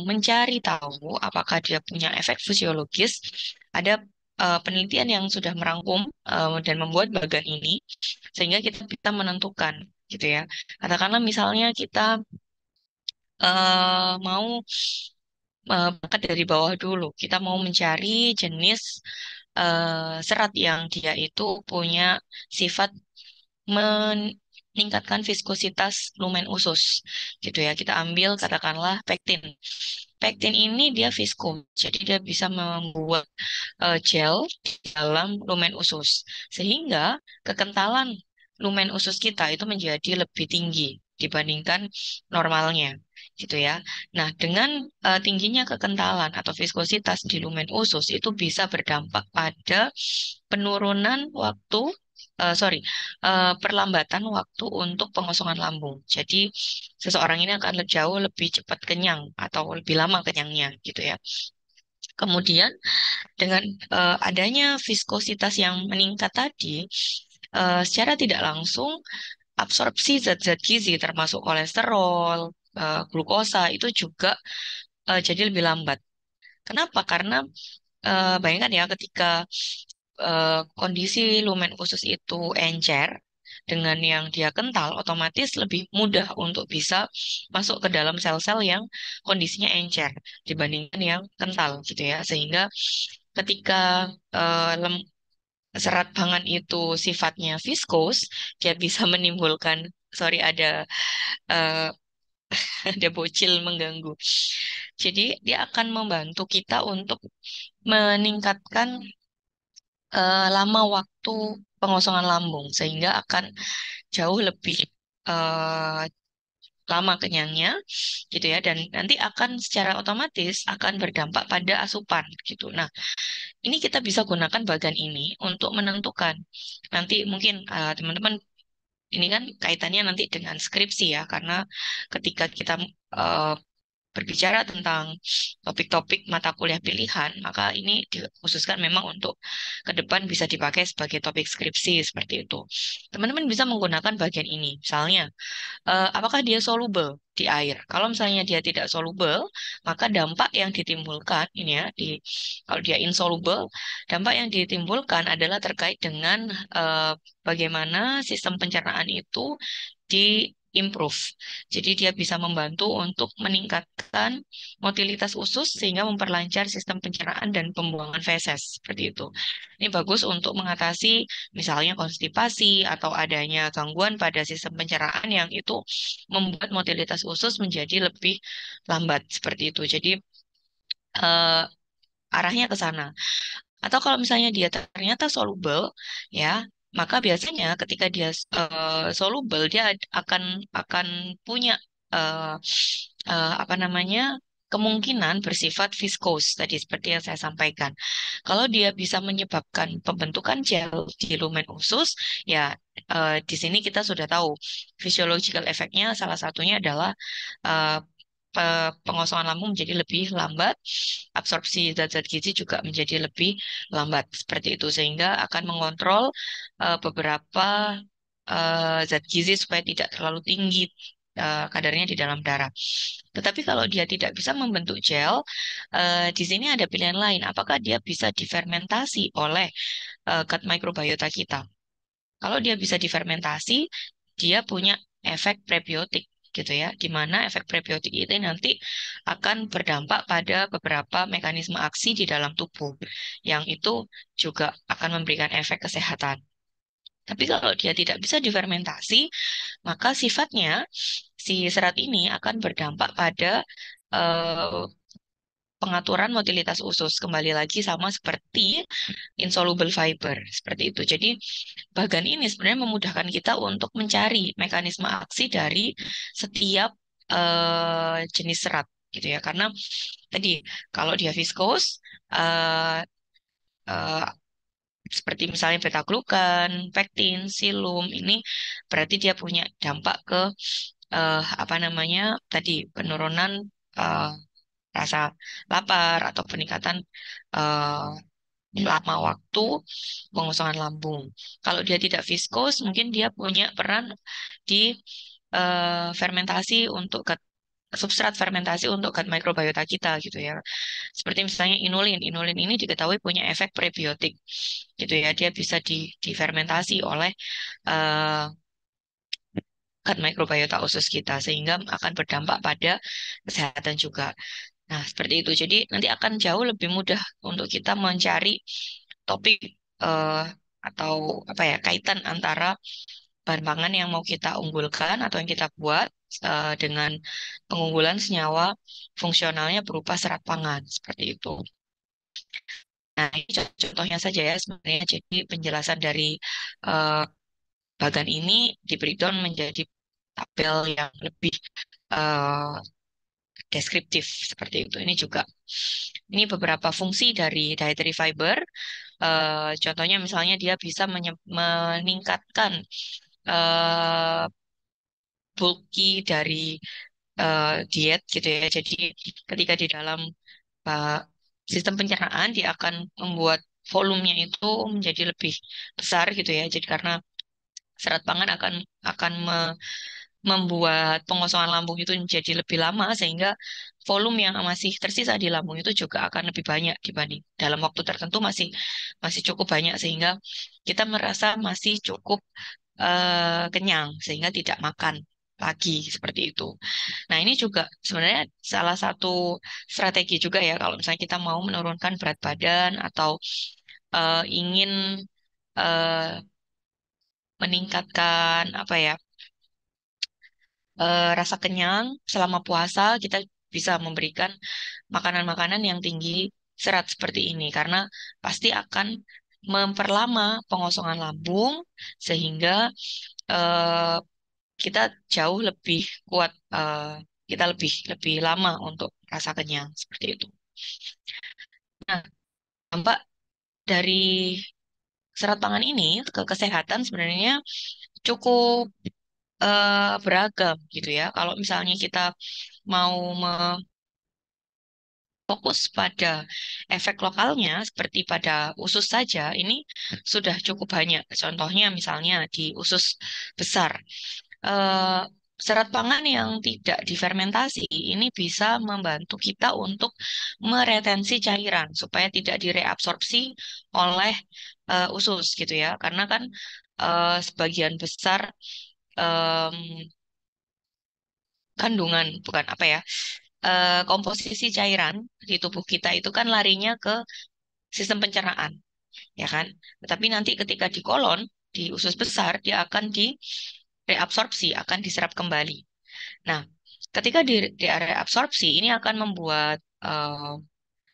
mencari tahu apakah dia punya efek fisiologis, ada penelitian yang sudah merangkum dan membuat bagan ini sehingga kita bisa menentukan gitu ya. Katakanlah misalnya kita mau berangkat dari bawah dulu, kita mau mencari jenis serat yang dia itu punya sifat meningkatkan viskositas lumen usus gitu ya. Kita ambil katakanlah pektin. Pektin ini dia viskom, jadi dia bisa membuat gel di dalam lumen usus sehingga kekentalan lumen usus kita itu menjadi lebih tinggi dibandingkan normalnya gitu ya. Nah, dengan tingginya kekentalan atau viskositas di lumen usus itu bisa berdampak pada penurunan waktu sorry, perlambatan waktu untuk pengosongan lambung. Jadi seseorang ini akan jauh lebih cepat kenyang atau lebih lama kenyangnya gitu ya. Kemudian dengan adanya viskositas yang meningkat tadi, secara tidak langsung absorpsi zat-zat gizi termasuk kolesterol, glukosa itu juga jadi lebih lambat. Kenapa? Karena bayangkan ya ketika kondisi lumen usus itu encer dengan yang dia kental, otomatis lebih mudah untuk bisa masuk ke dalam sel-sel yang kondisinya encer dibandingkan yang kental gitu ya. Sehingga ketika serat pangan itu sifatnya viskos, dia bisa menimbulkan, sorry eh, ada bocil mengganggu. Jadi dia akan membantu kita untuk meningkatkan lama waktu pengosongan lambung sehingga akan jauh lebih eh, lama kenyangnya gitu ya dan nanti akan secara otomatis akan berdampak pada asupan gitu. Nah, ini kita bisa gunakan bagan ini untuk menentukan nanti mungkin teman-teman ini kan kaitannya nanti dengan skripsi ya karena ketika kita eh, berbicara tentang topik-topik mata kuliah pilihan, maka ini dikhususkan memang untuk ke depan bisa dipakai sebagai topik skripsi seperti itu. Teman-teman bisa menggunakan bagian ini. Misalnya, apakah dia soluble di air? Kalau misalnya dia tidak soluble, maka dampak yang ditimbulkan ini ya, kalau dia insoluble, dampak yang ditimbulkan adalah terkait dengan bagaimana sistem pencernaan itu improve. Jadi dia bisa membantu untuk meningkatkan motilitas usus sehingga memperlancar sistem pencernaan dan pembuangan feses seperti itu. Ini bagus untuk mengatasi misalnya konstipasi atau adanya gangguan pada sistem pencernaan yang itu membuat motilitas usus menjadi lebih lambat seperti itu. Jadi eh, arahnya ke sana. Atau kalau misalnya dia ternyata soluble, ya, maka biasanya ketika dia soluble, dia akan punya eh, apa namanya kemungkinan bersifat viskos tadi seperti yang saya sampaikan. Kalau dia bisa menyebabkan pembentukan gel di lumen usus, ya di sini kita sudah tahu physiological efeknya salah satunya adalah eh, pengosongan lambung menjadi lebih lambat, absorpsi zat-zat gizi juga menjadi lebih lambat seperti itu sehingga akan mengontrol beberapa zat gizi supaya tidak terlalu tinggi kadarnya di dalam darah. Tetapi kalau dia tidak bisa membentuk gel, di sini ada pilihan lain. Apakah dia bisa difermentasi oleh gut microbiota kita? Kalau dia bisa difermentasi, dia punya efek prebiotik gitu ya, di mana efek prebiotik itu nanti akan berdampak pada beberapa mekanisme aksi di dalam tubuh, yang itu juga akan memberikan efek kesehatan. Tapi kalau dia tidak bisa difermentasi, maka sifatnya si serat ini akan berdampak pada eh, pengaturan motilitas usus. Kembali lagi sama seperti insoluble fiber, seperti itu. Jadi bagan ini sebenarnya memudahkan kita untuk mencari mekanisme aksi dari setiap jenis serat gitu ya. Karena tadi kalau dia viskos eh, eh, seperti misalnya beta glukan, pektin, silum ini berarti dia punya dampak ke apa namanya tadi penurunan eh, rasa lapar atau peningkatan eh, lama waktu pengosongan lambung. Kalau dia tidak viskos, mungkin dia punya peran di fermentasi untuk gut substrat fermentasi untuk gut microbiota kita gitu ya. Seperti misalnya inulin. Inulin ini diketahui punya efek prebiotik gitu ya. Dia bisa difermentasi oleh eh, gut microbiota usus kita sehingga akan berdampak pada kesehatan juga. Nah, seperti itu. Jadi nanti akan jauh lebih mudah untuk kita mencari topik eh, atau apa ya kaitan antara bahan pangan yang mau kita unggulkan atau yang kita buat dengan pengunggulan senyawa fungsionalnya berupa serat pangan seperti itu. Nah, ini contohnya saja ya sebenarnya. Jadi penjelasan dari eh, bagan ini di breakdown menjadi tabel yang lebih eh, deskriptif seperti itu. Ini juga ini beberapa fungsi dari dietary fiber. Contohnya misalnya dia bisa meningkatkan eh, bulky dari diet gitu ya. Jadi ketika di dalam uh, sistem pencernaan dia akan membuat volumenya itu menjadi lebih besar gitu ya. Jadi karena serat pangan akan membuat pengosongan lambung itu menjadi lebih lama sehingga volume yang masih tersisa di lambung itu juga akan lebih banyak dibanding dalam waktu tertentu masih masih cukup banyak sehingga kita merasa masih cukup kenyang sehingga tidak makan lagi seperti itu. Nah, ini juga sebenarnya salah satu strategi juga ya kalau misalnya kita mau menurunkan berat badan atau ingin eh, meningkatkan apa ya rasa kenyang selama puasa, kita bisa memberikan makanan-makanan yang tinggi serat seperti ini karena pasti akan memperlama pengosongan lambung sehingga eh, kita jauh lebih kuat, kita lebih lebih lama untuk rasa kenyang seperti itu. Nah, dampak dari serat pangan ini ke kesehatan sebenarnya cukup beragam gitu ya. Kalau misalnya kita mau fokus pada efek lokalnya seperti pada usus saja, ini sudah cukup banyak. Contohnya misalnya di usus besar. eh, Serat pangan yang tidak difermentasi ini bisa membantu kita untuk meretensi cairan supaya tidak direabsorpsi oleh usus gitu ya. Karena kan sebagian besar em, kandungan bukan apa ya komposisi cairan di tubuh kita itu kan larinya ke sistem pencernaan ya kan. Tetapi nanti ketika di kolon di usus besar dia akan direabsorpsi akan diserap kembali. Nah, ketika di area absorpsi ini akan membuat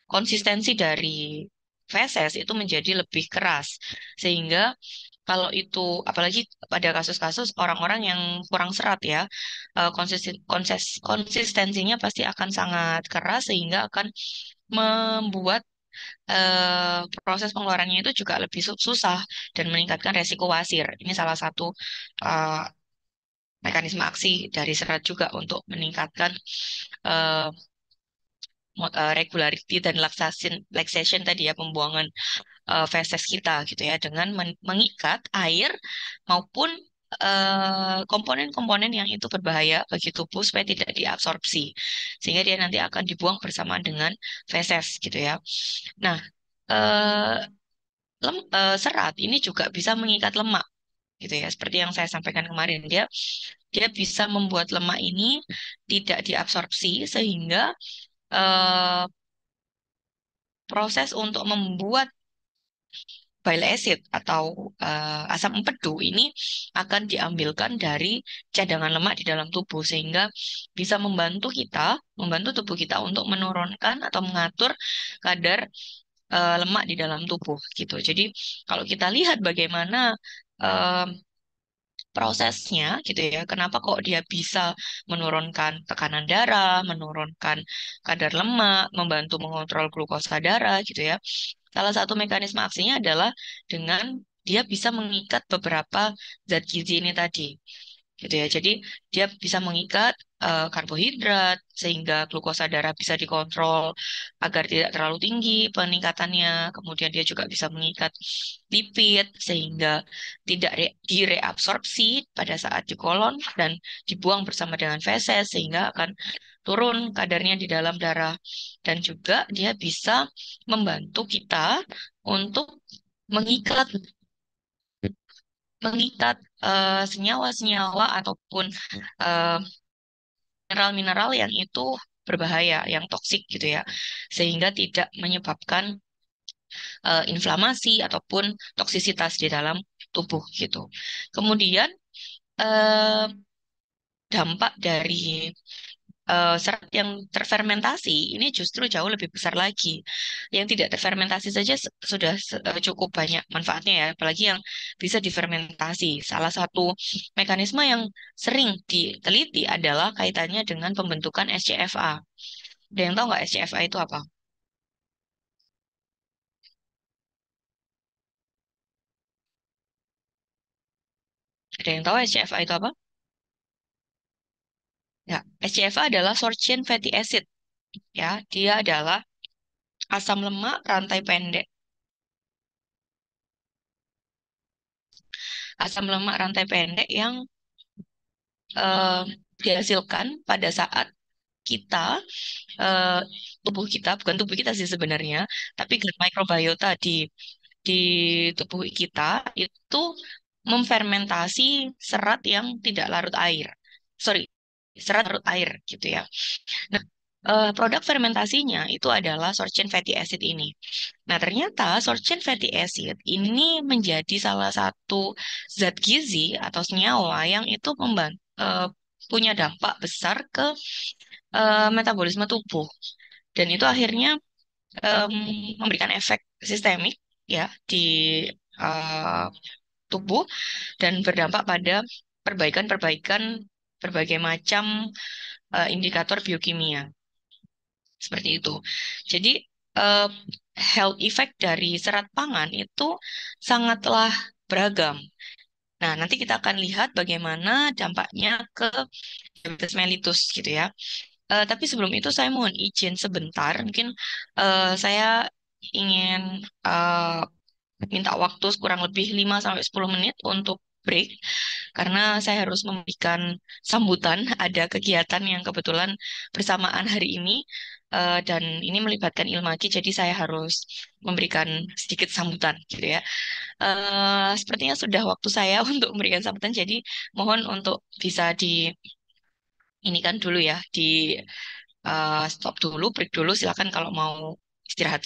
konsistensi dari feses itu menjadi lebih keras. Sehingga kalau itu apalagi pada kasus-kasus orang-orang yang kurang serat ya, konsistensinya pasti akan sangat keras sehingga akan membuat proses pengeluarannya itu juga lebih susah dan meningkatkan resiko wasir. Ini salah satu eh, mekanisme aksi dari serat juga untuk meningkatkan eh, regularity dan laxation tadi ya pembuangan feses kita gitu ya dengan mengikat air maupun komponen-komponen yang itu berbahaya bagi tubuh supaya tidak diabsorpsi sehingga dia nanti akan dibuang bersamaan dengan feses gitu ya. Nah, eh, serat ini juga bisa mengikat lemak gitu ya seperti yang saya sampaikan kemarin dia dia bisa membuat lemak ini tidak diabsorpsi sehingga eh, proses untuk membuat bile acid atau asam empedu ini akan diambilkan dari cadangan lemak di dalam tubuh sehingga bisa membantu tubuh kita untuk menurunkan atau mengatur kadar lemak di dalam tubuh gitu. Jadi kalau kita lihat bagaimana eh, prosesnya gitu ya, kenapa kok dia bisa menurunkan tekanan darah, menurunkan kadar lemak, membantu mengontrol glukosa darah gitu ya. Salah satu mekanisme aksinya adalah dengan dia bisa mengikat beberapa zat gizi ini tadi gitu ya. Jadi dia bisa mengikat karbohidrat sehingga glukosa darah bisa dikontrol agar tidak terlalu tinggi peningkatannya. Kemudian dia juga bisa mengikat lipid sehingga tidak direabsorpsi pada saat di kolon dan dibuang bersama dengan feses sehingga akan turun kadarnya di dalam darah. Dan juga dia bisa membantu kita untuk mengikat mengikat senyawa-senyawa ataupun eh, mineral-mineral yang itu berbahaya, yang toksik gitu ya, sehingga tidak menyebabkan inflamasi ataupun toksisitas di dalam tubuh gitu. Kemudian eh, dampak dari serat yang terfermentasi ini justru jauh lebih besar lagi. Yang tidak terfermentasi saja sudah cukup banyak manfaatnya ya, apalagi yang bisa difermentasi. Salah satu mekanisme yang sering diteliti adalah kaitannya dengan pembentukan SCFA. Ada yang tahu nggak SCFA itu apa? Ada yang tahu SCFA itu apa? Ya, SCFA adalah short chain fatty acid. Ya, dia adalah asam lemak rantai pendek. Asam lemak rantai pendek yang eh, dihasilkan pada saat kita, eh, tubuh kita, bukan tubuh kita sih sebenarnya, tapi gut microbiota di tubuh kita itu memfermentasi serat yang tidak larut air. Sorry, serat larut air gitu ya. Nah, produk fermentasinya itu adalah short chain fatty acid ini. Nah, ternyata short chain fatty acid ini menjadi salah satu zat gizi atau senyawa yang itu punya dampak besar ke metabolisme tubuh. Dan itu akhirnya em, memberikan efek sistemik ya di eh, tubuh dan berdampak pada perbaikan-perbaikan berbagai macam indikator biokimia seperti itu. Jadi eh, health effect dari serat pangan itu sangatlah beragam. Nah, nanti kita akan lihat bagaimana dampaknya ke diabetes mellitus gitu ya. Tapi sebelum itu saya mohon izin sebentar. Mungkin saya ingin eh, minta waktu kurang lebih 5 sampai 10 menit untuk break karena saya harus memberikan sambutan. Ada kegiatan yang kebetulan bersamaan hari ini dan ini melibatkan Ilmaki, jadi saya harus memberikan sedikit sambutan gitu ya. Sepertinya sudah waktu saya untuk memberikan sambutan, jadi mohon untuk bisa di ini kan dulu ya, di stop dulu, break dulu. Silakan kalau mau istirahat.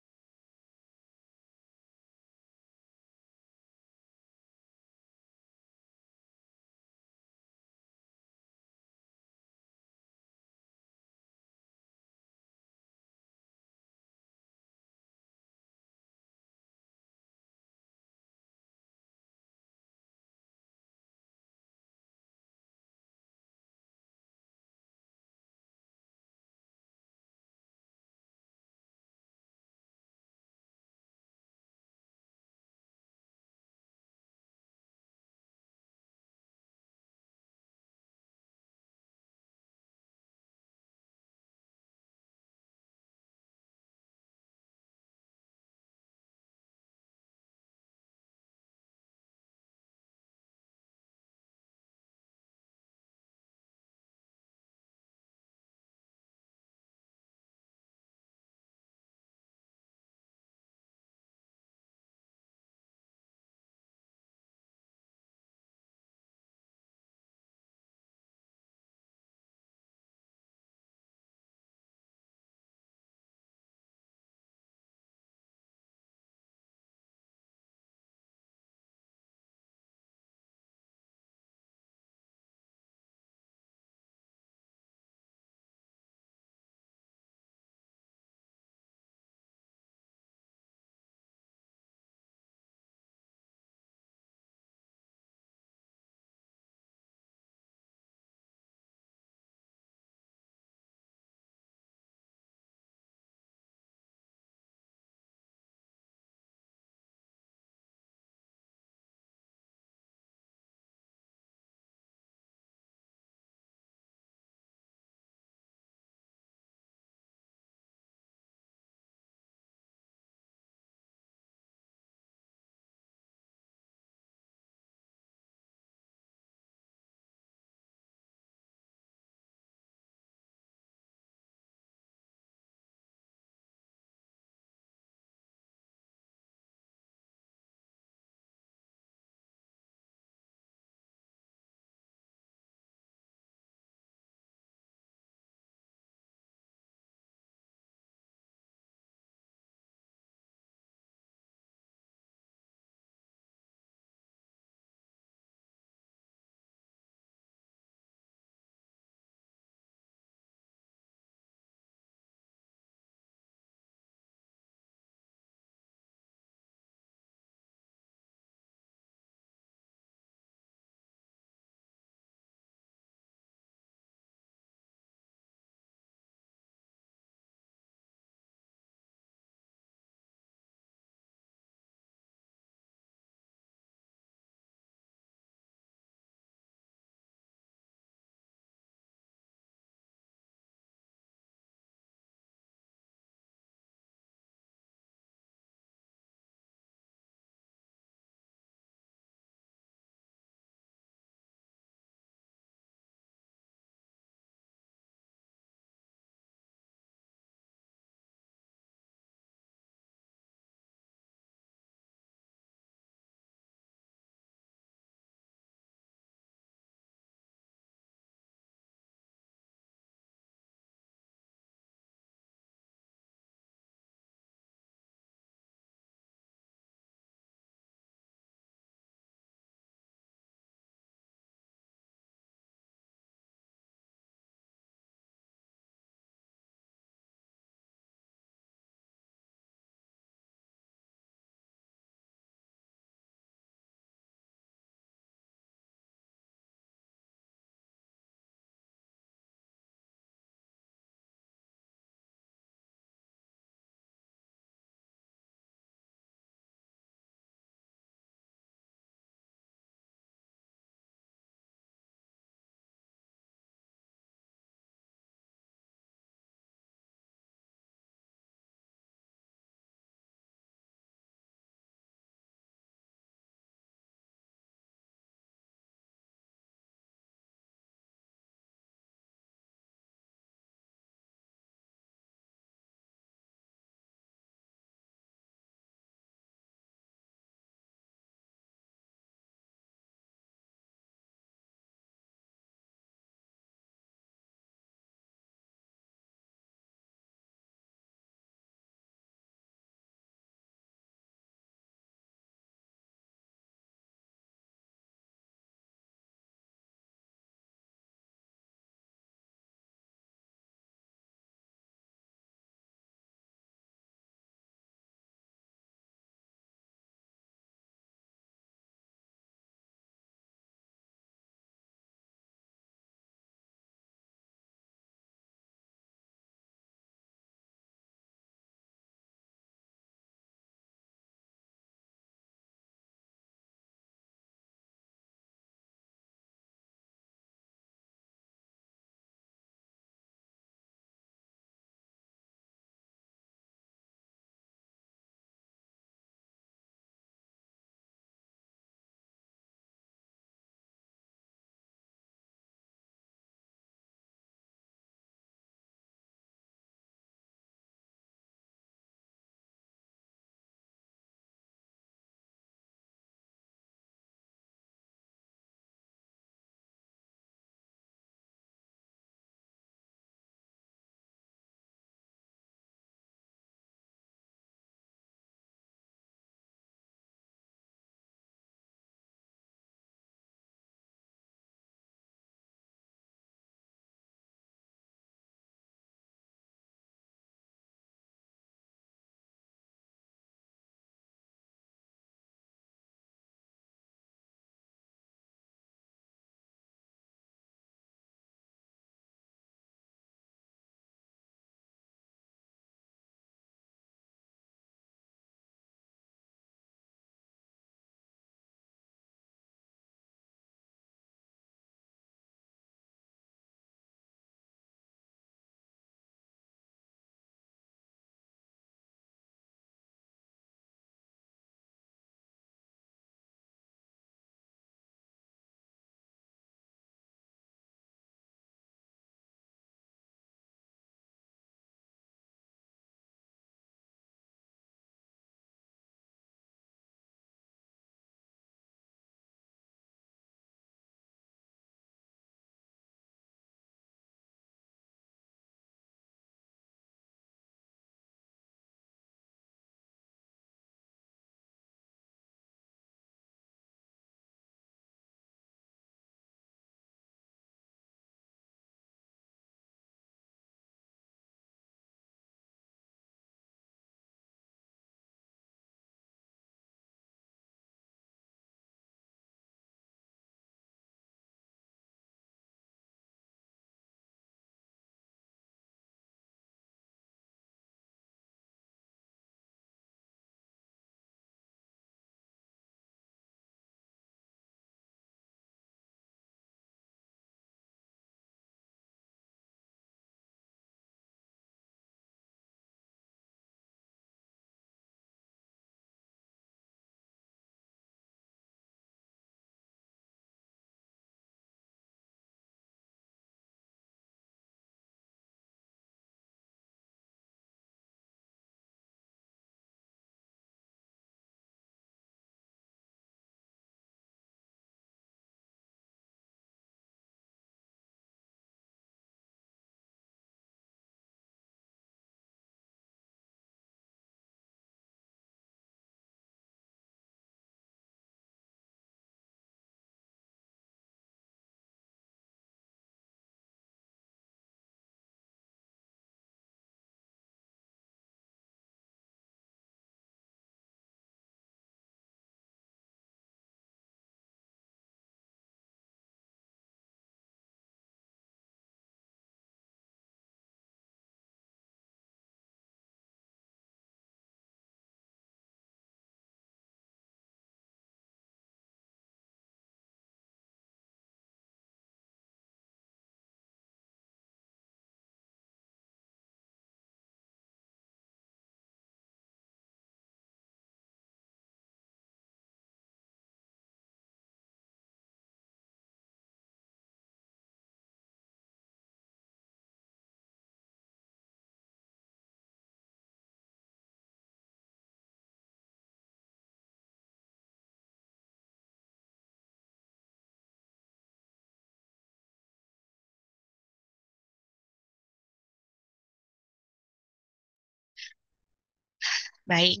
Baik.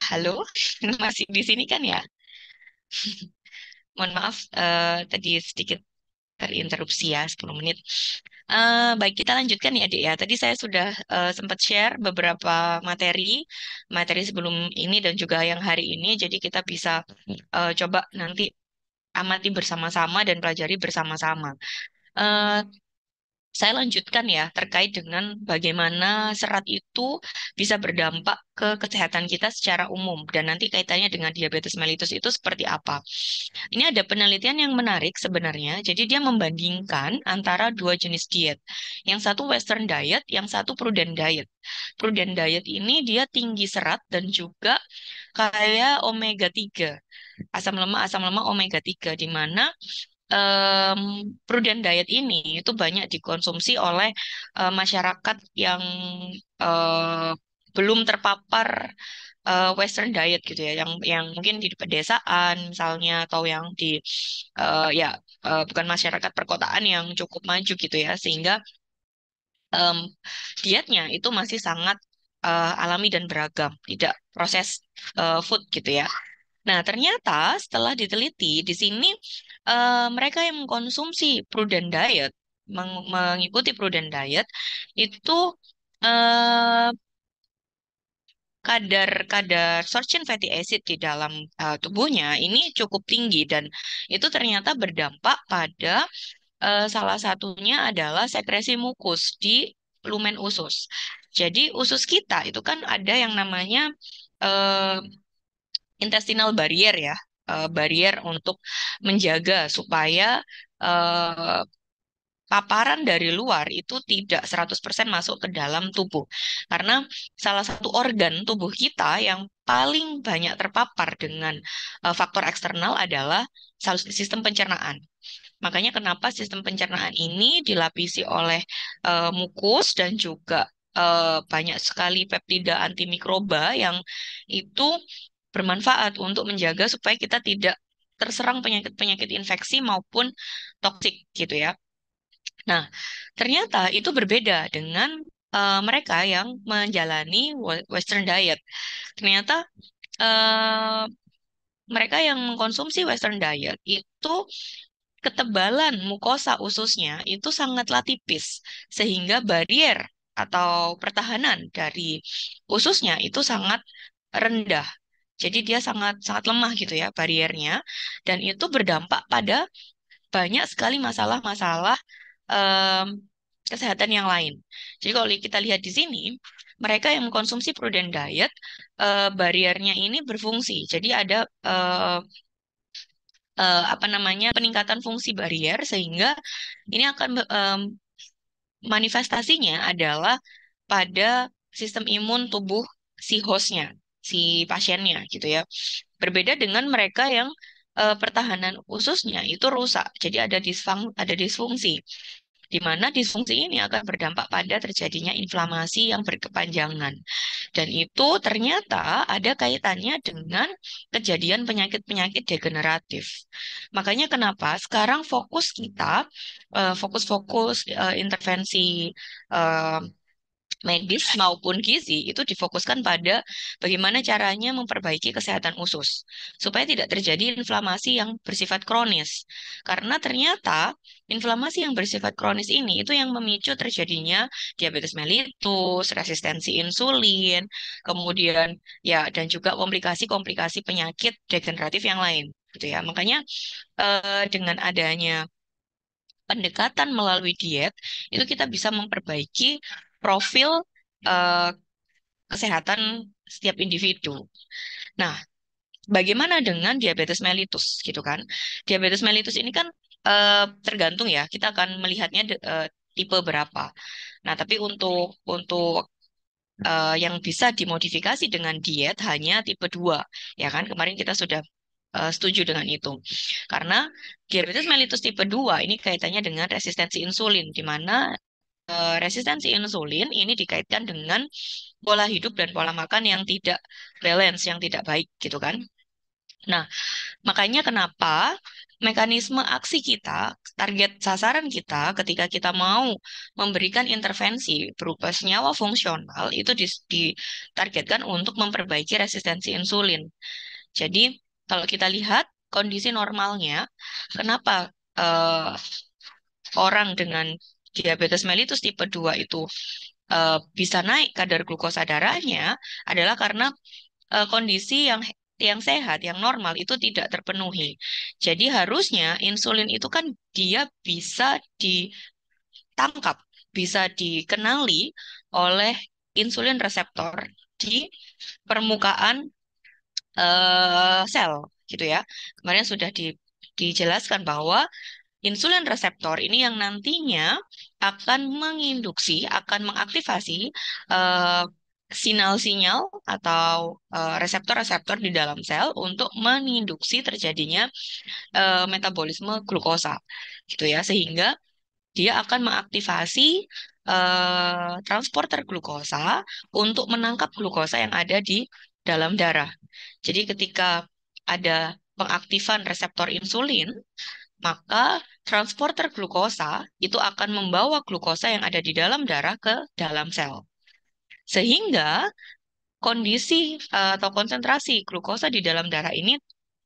Halo, masih di sini kan ya? Mohon maaf, tadi sedikit terinterupsi ya, 10 menit. Baik, kita lanjutkan ya, Dek ya. Tadi saya sudah sempat share beberapa materi sebelum ini dan juga yang hari ini. Jadi kita bisa coba nanti amati bersama-sama dan pelajari bersama-sama. Eh, Saya lanjutkan ya terkait dengan bagaimana serat itu bisa berdampak ke kesehatan kita secara umum dan nanti kaitannya dengan diabetes mellitus itu seperti apa. Ini ada penelitian yang menarik sebenarnya. Jadi dia membandingkan antara dua jenis diet. Yang satu Western diet, yang satu Prudent diet. Prudent diet ini dia tinggi serat dan juga kaya omega 3, asam lemak omega 3 di mana em, prudent diet ini itu banyak dikonsumsi oleh masyarakat yang eh, belum terpapar Western diet gitu ya, yang mungkin di pedesaan misalnya atau yang di ya bukan masyarakat perkotaan yang cukup maju gitu ya, sehingga em, dietnya itu masih sangat alami dan beragam, tidak proses food gitu ya. Nah, ternyata setelah diteliti di sini mereka yang mengkonsumsi prudent diet, mengikuti prudent diet itu eh, kadar kadar short chain fatty acid di dalam tubuhnya ini cukup tinggi dan itu ternyata berdampak pada salah satunya adalah sekresi mukus di lumen usus. Jadi usus kita itu kan ada yang namanya eh, intestinal barrier ya, barrier untuk menjaga supaya eh, paparan dari luar itu tidak 100% masuk ke dalam tubuh. Karena salah satu organ tubuh kita yang paling banyak terpapar dengan faktor eksternal adalah sistem pencernaan. Makanya kenapa sistem pencernaan ini dilapisi oleh mukus dan juga banyak sekali peptida antimikroba yang itu bermanfaat untuk menjaga supaya kita tidak terserang penyakit-penyakit infeksi maupun toksik gitu ya. Nah, ternyata itu berbeda dengan mereka yang menjalani Western diet. Ternyata eh, mereka yang mengkonsumsi Western diet itu ketebalan mukosa ususnya itu sangatlah tipis, sehingga barier atau pertahanan dari ususnya itu sangat rendah. Jadi dia sangat sangat lemah gitu ya bariernya, dan itu berdampak pada banyak sekali masalah-masalah em, kesehatan yang lain. Jadi kalau kita lihat di sini, mereka yang mengkonsumsi prudent diet, bariernya ini berfungsi. Jadi ada apa namanya peningkatan fungsi barier sehingga ini akan manifestasinya adalah pada sistem imun tubuh si hostnya, si pasiennya gitu ya. Berbeda dengan mereka yang pertahanan ususnya itu rusak, jadi ada disfungsi, di mana disfungsi ini akan berdampak pada terjadinya inflamasi yang berkepanjangan. Dan itu ternyata ada kaitannya dengan kejadian penyakit-penyakit degeneratif. Makanya kenapa sekarang fokus kita, fokus-fokus intervensi eh, medis maupun gizi itu difokuskan pada bagaimana caranya memperbaiki kesehatan usus supaya tidak terjadi inflamasi yang bersifat kronis. Karena ternyata inflamasi yang bersifat kronis ini itu yang memicu terjadinya diabetes mellitus, resistensi insulin, kemudian ya dan juga komplikasi-komplikasi penyakit degeneratif yang lain gitu ya. Makanya dengan adanya pendekatan melalui diet itu kita bisa memperbaiki profil eh, kesehatan setiap individu. Nah, bagaimana dengan diabetes mellitus gitu kan? Diabetes mellitus ini kan tergantung ya, kita akan melihatnya tipe berapa. Nah, tapi untuk yang bisa dimodifikasi dengan diet hanya tipe 2, ya kan? Kemarin kita sudah setuju dengan itu. Karena diabetes mellitus tipe 2 ini kaitannya dengan resistensi insulin, di mana resistensi insulin ini dikaitkan dengan pola hidup dan pola makan yang tidak balance, yang tidak baik gitu kan. Nah, makanya kenapa mekanisme aksi kita, target sasaran kita ketika kita mau memberikan intervensi berupa senyawa fungsional itu ditargetkan untuk memperbaiki resistensi insulin. Jadi, kalau kita lihat kondisi normalnya, kenapa orang dengan diabetes mellitus tipe 2 itu bisa naik kadar glukosa darahnya adalah karena kondisi yang sehat, yang normal itu tidak terpenuhi. Jadi harusnya insulin itu kan dia bisa ditangkap, bisa dikenali oleh insulin reseptor di permukaan sel, gitu ya. Kemarin sudah dijelaskan bahwa insulin reseptor ini yang nantinya akan menginduksi, akan mengaktifasi eh, sinyal-sinyal atau reseptor-reseptor di dalam sel untuk menginduksi terjadinya metabolisme glukosa, gitu ya, sehingga dia akan mengaktifasi transporter glukosa untuk menangkap glukosa yang ada di dalam darah. Jadi ketika ada pengaktifan reseptor insulin, maka transporter glukosa itu akan membawa glukosa yang ada di dalam darah ke dalam sel. Sehingga kondisi atau konsentrasi glukosa di dalam darah ini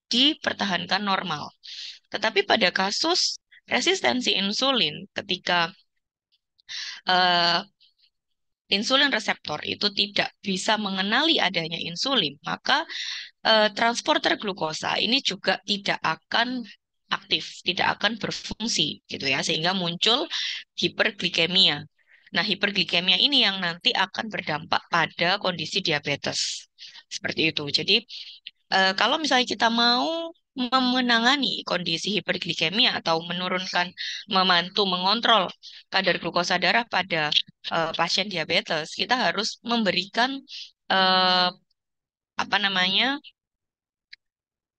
dipertahankan normal. Tetapi pada kasus resistensi insulin, ketika eh, insulin reseptor itu tidak bisa mengenali adanya insulin, maka transporter glukosa ini juga tidak akan aktif, tidak akan berfungsi gitu ya, sehingga muncul hiperglikemia. Nah, hiperglikemia ini yang nanti akan berdampak pada kondisi diabetes. Seperti itu. Jadi, kalau misalnya kita mau menangani kondisi hiperglikemia atau membantu mengontrol kadar glukosa darah pada pasien diabetes, kita harus memberikan eh, apa namanya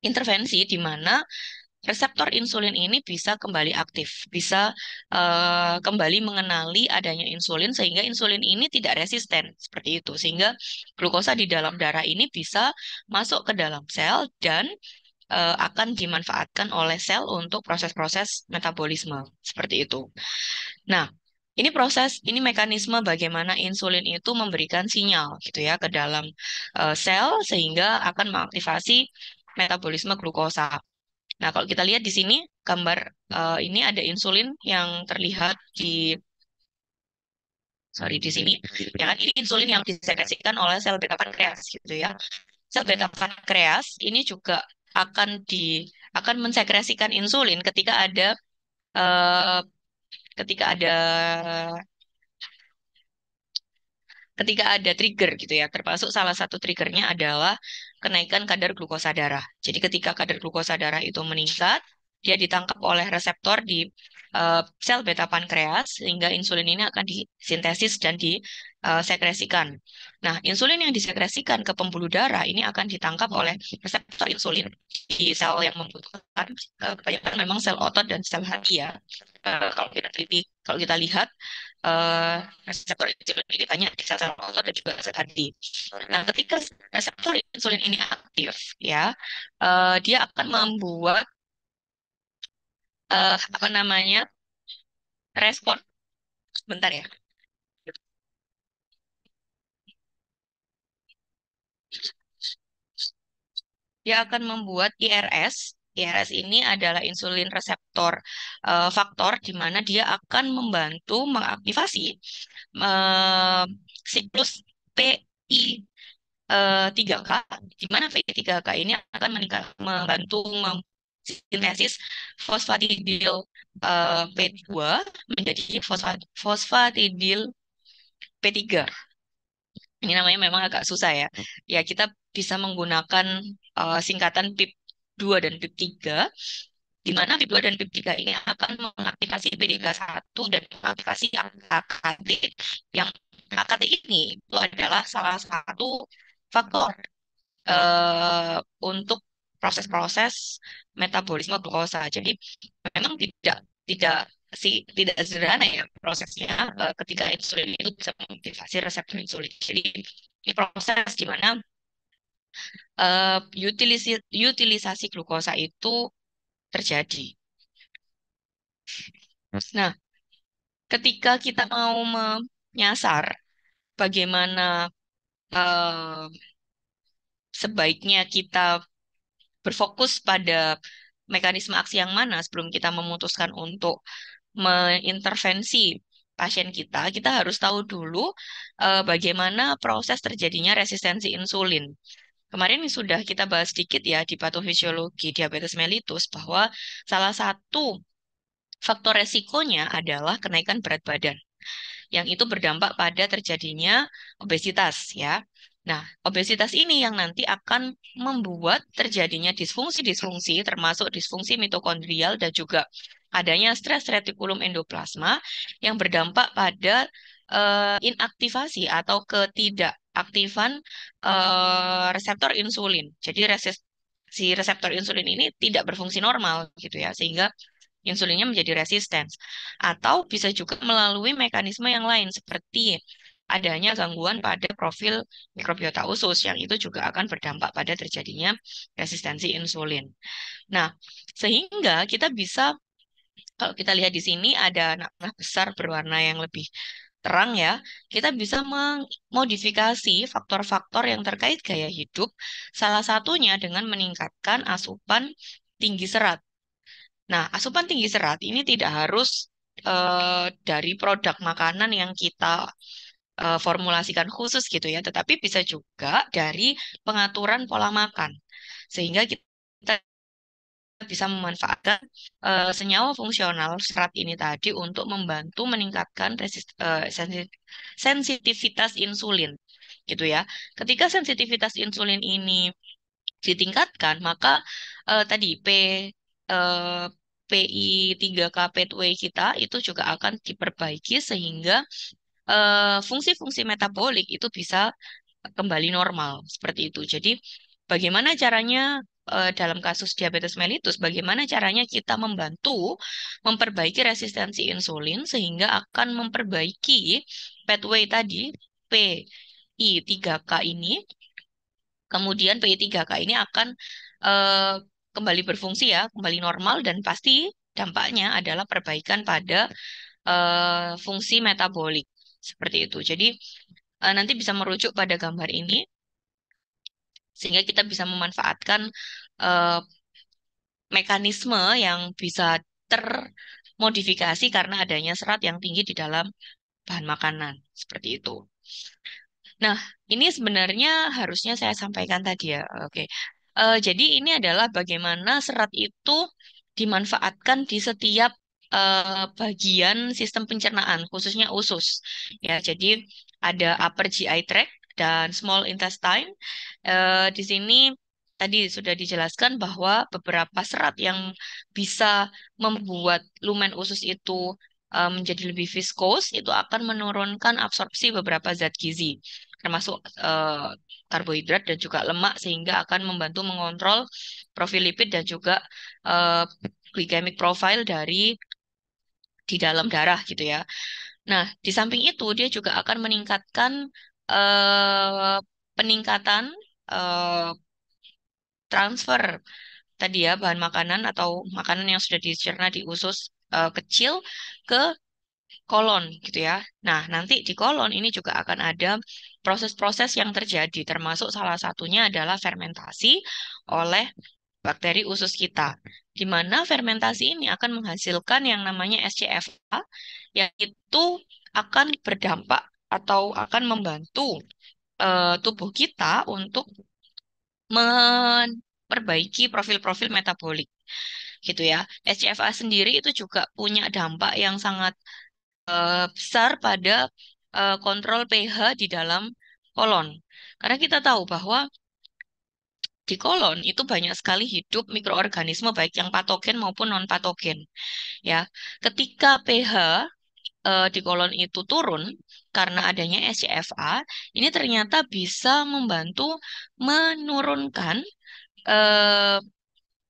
intervensi di mana reseptor insulin ini bisa kembali aktif, bisa kembali mengenali adanya insulin sehingga insulin ini tidak resisten seperti itu, sehingga glukosa di dalam darah ini bisa masuk ke dalam sel dan akan dimanfaatkan oleh sel untuk proses-proses metabolisme seperti itu. Nah, ini mekanisme bagaimana insulin itu memberikan sinyal gitu ya ke dalam sel sehingga akan mengaktifasi metabolisme glukosa. Nah, kalau kita lihat di sini gambar ini ada insulin yang terlihat sorry di sini, ya kan ini insulin yang disekresikan oleh sel beta pankreas gitu ya. Sel beta pankreas ini juga akan mensekresikan insulin eh, ketika ada ketika ada trigger gitu ya, termasuk salah satu triggernya adalah kenaikan kadar glukosa darah. Jadi ketika kadar glukosa darah itu meningkat, dia ditangkap oleh reseptor di sel beta pankreas sehingga insulin ini akan disintesis dan disekresikan. Nah, insulin yang disekresikan ke pembuluh darah ini akan ditangkap oleh reseptor insulin di sel yang membutuhkan kebanyakan memang sel otot dan sel hati ya. Kalau kita lihat eh, reseptor insulin ini banyak di sel-sel otot dan juga sel hati. Nah, ketika reseptor insulin ini aktif, ya, dia akan membuat apa namanya respon. Bentar ya. Dia akan membuat IRS. IRS ini adalah insulin reseptor faktor di mana dia akan membantu mengaktifasi eh, siklus PI 3K, di mana VI3K ini akan membantu sintesis fosfatidil P2 menjadi fosfatidil P3. Ini namanya memang agak susah ya. Ya, kita bisa menggunakan singkatan PIP2 dan PIP3, di mana PIP2 dan PIP3 ini akan mengaktifasi P31 dan mengaktifasi AKT. Yang AKT ini itu adalah salah satu faktor untuk proses-proses metabolisme glukosa. Jadi memang tidak tidak sederhana ya prosesnya ketika insulin itu bisa mengaktifasi reseptor insulin. Jadi ini proses di mana eh, utilisasi glukosa itu terjadi. Nah, ketika kita mau menyasar bagaimana eh, sebaiknya kita berfokus pada mekanisme aksi yang mana sebelum kita memutuskan untuk mengintervensi pasien kita, kita harus tahu dulu bagaimana proses terjadinya resistensi insulin. Kemarin ini sudah kita bahas sedikit ya di patofisiologi diabetes mellitus bahwa salah satu faktor resikonya adalah kenaikan berat badan yang itu berdampak pada terjadinya obesitas ya. Nah, obesitas ini yang nanti akan membuat terjadinya disfungsi-disfungsi termasuk disfungsi mitokondrial dan juga adanya stres retikulum endoplasma yang berdampak pada inaktivasi atau ketidakaktifan reseptor insulin. Jadi si reseptor insulin ini tidak berfungsi normal gitu ya, sehingga insulinnya menjadi resisten. Atau bisa juga melalui mekanisme yang lain seperti adanya gangguan pada profil mikrobiota usus yang itu juga akan berdampak pada terjadinya resistensi insulin. Nah, sehingga kita bisa kalau kita lihat di sini ada panah besar berwarna yang lebih terang ya, kita bisa memodifikasi faktor-faktor yang terkait gaya hidup, salah satunya dengan meningkatkan asupan tinggi serat. Nah, asupan tinggi serat ini tidak harus dari produk makanan yang kita formulasikan khusus gitu ya, tetapi bisa juga dari pengaturan pola makan. Sehingga kita bisa memanfaatkan senyawa fungsional serat ini tadi untuk membantu meningkatkan sensitivitas insulin gitu ya. Ketika sensitivitas insulin ini ditingkatkan, maka tadi eh, PI3K pathway kita itu juga akan diperbaiki sehingga fungsi-fungsi metabolik itu bisa kembali normal seperti itu. Jadi bagaimana caranya dalam kasus diabetes mellitus, bagaimana caranya kita membantu memperbaiki resistensi insulin sehingga akan memperbaiki pathway tadi PI3K ini. Kemudian PI3K ini akan eh, kembali berfungsi ya, kembali normal dan pasti dampaknya adalah perbaikan pada fungsi metabolik seperti itu. Jadi nanti bisa merujuk pada gambar ini sehingga kita bisa memanfaatkan eh, mekanisme yang bisa termodifikasi karena adanya serat yang tinggi di dalam bahan makanan seperti itu. Nah, ini sebenarnya harusnya saya sampaikan tadi ya. Oke. Jadi ini adalah bagaimana serat itu dimanfaatkan di setiap bagian sistem pencernaan, khususnya usus. Ya, jadi ada upper GI tract dan small intestine. Di sini tadi sudah dijelaskan bahwa beberapa serat yang bisa membuat lumen usus itu menjadi lebih viskos, itu akan menurunkan absorpsi beberapa zat gizi termasuk karbohidrat dan juga lemak sehingga akan membantu mengontrol profil lipid dan juga eh, glycemic profile dari di dalam darah gitu ya. Nah, di samping itu dia juga akan meningkatkan eh, peningkatan eh, transfer tadi ya bahan makanan atau makanan yang sudah dicerna di usus kecil ke kolon gitu ya. Nah, nanti di kolon ini juga akan ada proses-proses yang terjadi, termasuk salah satunya adalah fermentasi oleh bakteri usus kita, di mana fermentasi ini akan menghasilkan yang namanya SCFA, yang itu akan berdampak atau akan membantu tubuh kita untuk memperbaiki profil-profil metabolik gitu ya. SCFA sendiri itu juga punya dampak yang sangat besar pada kontrol pH di dalam kolon. Karena kita tahu bahwa di kolon itu banyak sekali hidup mikroorganisme baik yang patogen maupun non-patogen. Ya, ketika pH di kolon itu turun karena adanya SCFA, ini ternyata bisa membantu menurunkan eh,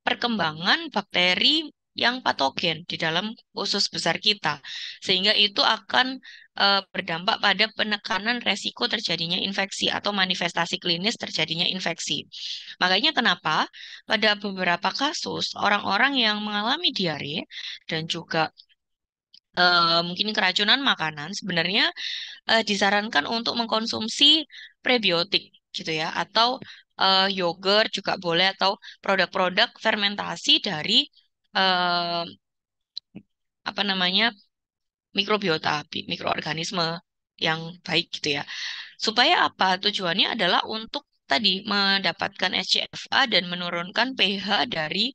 perkembangan bakteri yang patogen di dalam usus besar kita, sehingga itu akan berdampak pada penekanan resiko terjadinya infeksi atau manifestasi klinis terjadinya infeksi. Makanya kenapa pada beberapa kasus orang-orang yang mengalami diare dan juga mungkin keracunan makanan sebenarnya disarankan untuk mengkonsumsi prebiotik gitu ya, atau yogurt juga boleh, atau produk-produk fermentasi dari eh, apa namanya mikrobiota, mikroorganisme yang baik gitu ya. Supaya apa? Tujuannya adalah untuk tadi mendapatkan SCFA dan menurunkan pH dari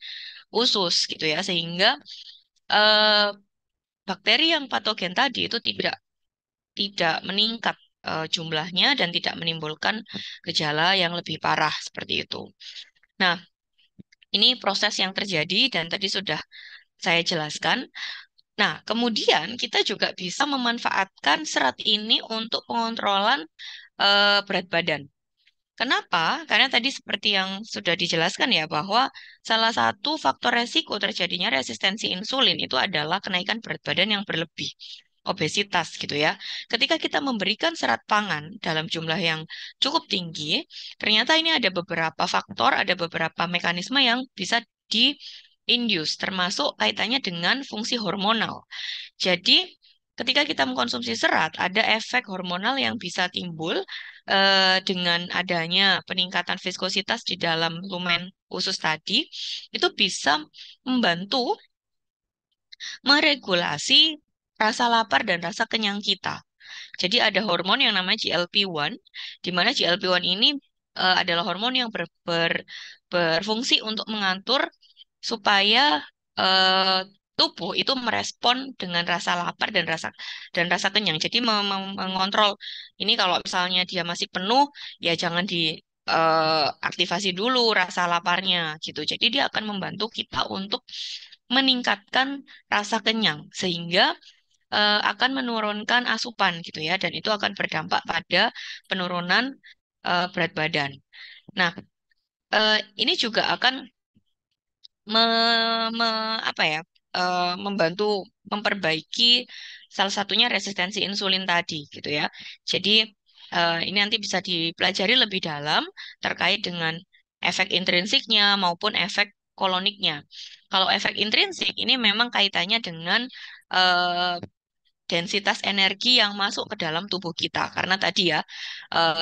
usus gitu ya, sehingga eh, bakteri yang patogen tadi itu tidak meningkat jumlahnya dan tidak menimbulkan gejala yang lebih parah seperti itu. Nah, ini proses yang terjadi dan tadi sudah saya jelaskan. Nah, kemudian kita juga bisa memanfaatkan serat ini untuk pengontrolan berat badan. Kenapa? Karena tadi seperti yang sudah dijelaskan ya, bahwa salah satu faktor resiko terjadinya resistensi insulin itu adalah kenaikan berat badan yang berlebih, obesitas gitu ya. Ketika kita memberikan serat pangan dalam jumlah yang cukup tinggi, ternyata ini ada beberapa faktor, ada beberapa mekanisme yang bisa di-induce, termasuk kaitannya dengan fungsi hormonal. Jadi, ketika kita mengkonsumsi serat, ada efek hormonal yang bisa timbul dengan adanya peningkatan viskositas di dalam lumen usus tadi, itu bisa membantu meregulasi rasa lapar dan rasa kenyang kita. Jadi ada hormon yang namanya GLP-1, di mana GLP-1 ini adalah hormon yang berfungsi untuk mengatur supaya eh, tubuh itu merespon dengan rasa lapar dan rasa kenyang. Jadi mengontrol ini, kalau misalnya dia masih penuh, ya jangan diaktifasi dulu rasa laparnya gitu. Jadi dia akan membantu kita untuk meningkatkan rasa kenyang sehingga akan menurunkan asupan gitu ya, dan itu akan berdampak pada penurunan berat badan. Nah, ini juga akan me, apa ya, membantu memperbaiki salah satunya resistensi insulin tadi gitu ya. Jadi ini nanti bisa dipelajari lebih dalam terkait dengan efek intrinsiknya maupun efek koloniknya. Kalau efek intrinsik ini memang kaitannya dengan eh, densitas energi yang masuk ke dalam tubuh kita. Karena tadi ya,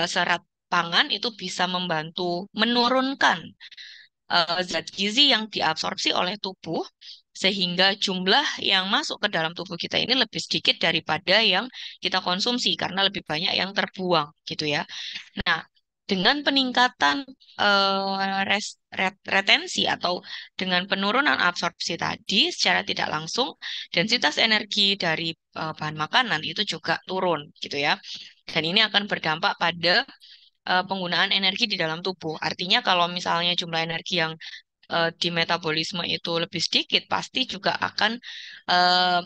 serat pangan itu bisa membantu menurunkan zat gizi yang diabsorpsi oleh tubuh, sehingga jumlah yang masuk ke dalam tubuh kita ini lebih sedikit daripada yang kita konsumsi, karena lebih banyak yang terbuang gitu ya. Nah, dengan peningkatan retensi atau dengan penurunan absorpsi tadi secara tidak langsung, densitas energi dari bahan makanan itu juga turun gitu ya. Dan ini akan berdampak pada penggunaan energi di dalam tubuh. Artinya kalau misalnya jumlah energi yang di metabolisme itu lebih sedikit, pasti juga akan eh,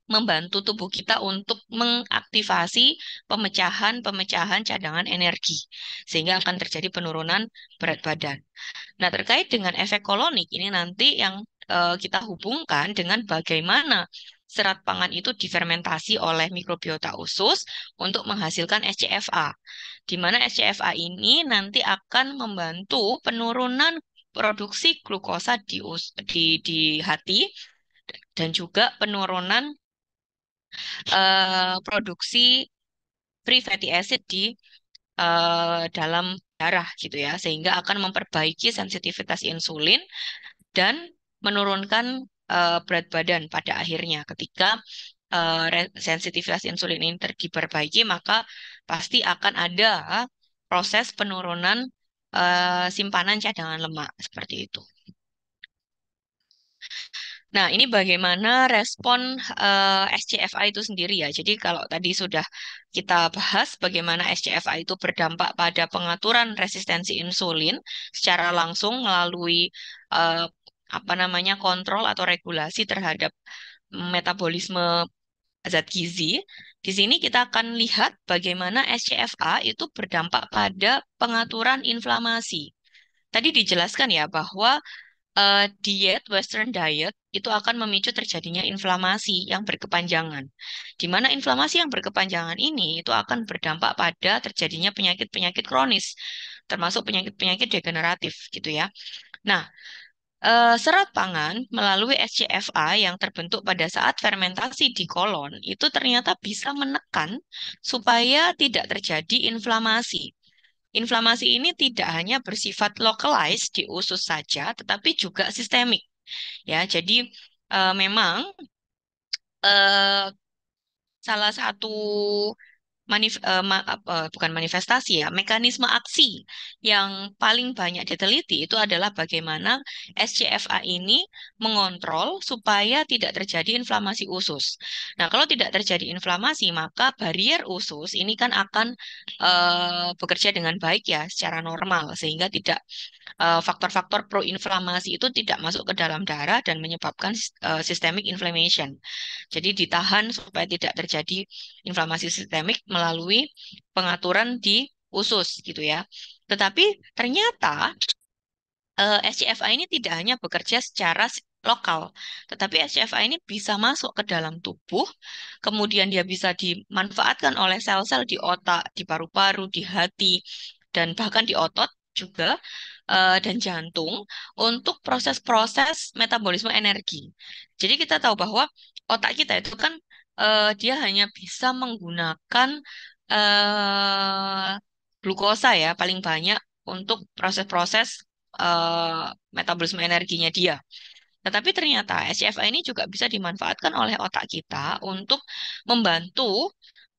membantu tubuh kita untuk mengaktifasi pemecahan-pemecahan cadangan energi, sehingga akan terjadi penurunan berat badan. Nah, terkait dengan efek kolonik ini nanti yang kita hubungkan dengan bagaimana serat pangan itu difermentasi oleh mikrobiota usus untuk menghasilkan SCFA, di mana SCFA ini nanti akan membantu penurunan produksi glukosa di hati, dan juga penurunan produksi free fatty acid di dalam darah gitu ya, sehingga akan memperbaiki sensitivitas insulin dan menurunkan berat badan pada akhirnya. Ketika sensitivitas insulin ini diperbaiki, maka pasti akan ada proses penurunan simpanan cadangan lemak seperti itu. Nah, ini bagaimana respon SCFA itu sendiri ya. Jadi kalau tadi sudah kita bahas bagaimana SCFA itu berdampak pada pengaturan resistensi insulin secara langsung melalui eh, apa namanya, kontrol atau regulasi terhadap metabolisme zat gizi. Di sini kita akan lihat bagaimana SCFA itu berdampak pada pengaturan inflamasi. Tadi dijelaskan ya bahwa diet, Western diet, itu akan memicu terjadinya inflamasi yang berkepanjangan. Di mana inflamasi yang berkepanjangan ini itu akan berdampak pada terjadinya penyakit-penyakit kronis, termasuk penyakit-penyakit degeneratif gitu ya. Nah, serat pangan melalui SCFA yang terbentuk pada saat fermentasi di kolon itu ternyata bisa menekan supaya tidak terjadi inflamasi. Inflamasi ini tidak hanya bersifat localized di usus saja, tetapi juga sistemik. Ya, jadi memang eh, salah satu bukan manifestasi ya, mekanisme aksi yang paling banyak diteliti itu adalah bagaimana SCFA ini mengontrol supaya tidak terjadi inflamasi usus. Nah, kalau tidak terjadi inflamasi, maka barier usus ini kan akan bekerja dengan baik ya secara normal sehingga tidak faktor-faktor proinflamasi itu tidak masuk ke dalam darah dan menyebabkan systemic inflammation. Jadi ditahan supaya tidak terjadi inflamasi sistemik melalui pengaturan di usus gitu ya. Tetapi ternyata SCFA ini tidak hanya bekerja secara lokal, tetapi SCFA ini bisa masuk ke dalam tubuh, kemudian dia bisa dimanfaatkan oleh sel-sel di otak, di paru-paru, di hati, dan bahkan di otot juga, dan jantung untuk proses-proses metabolisme energi. Jadi kita tahu bahwa otak kita itu kan dia hanya bisa menggunakan glukosa ya paling banyak untuk proses-proses metabolisme energinya dia. Tetapi ternyata SCFA ini juga bisa dimanfaatkan oleh otak kita untuk membantu